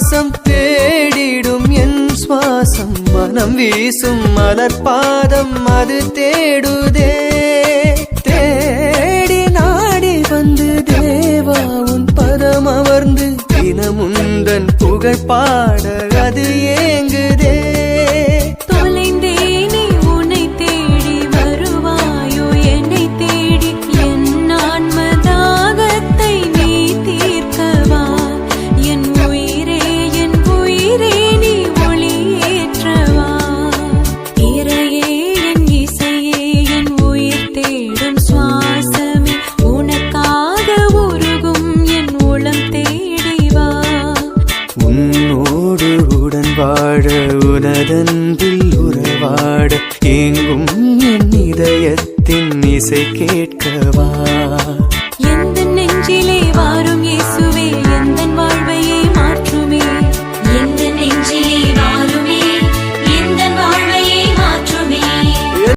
வாசம் தேடிடும் என் சுவாசம் மனம் வீசும் மலர் பாதம் அது தேடுதே தேடி நாடி வந்து தேவா உன் பதம் அமர்ந்து தினமுந்தன் புகழ் பாட அது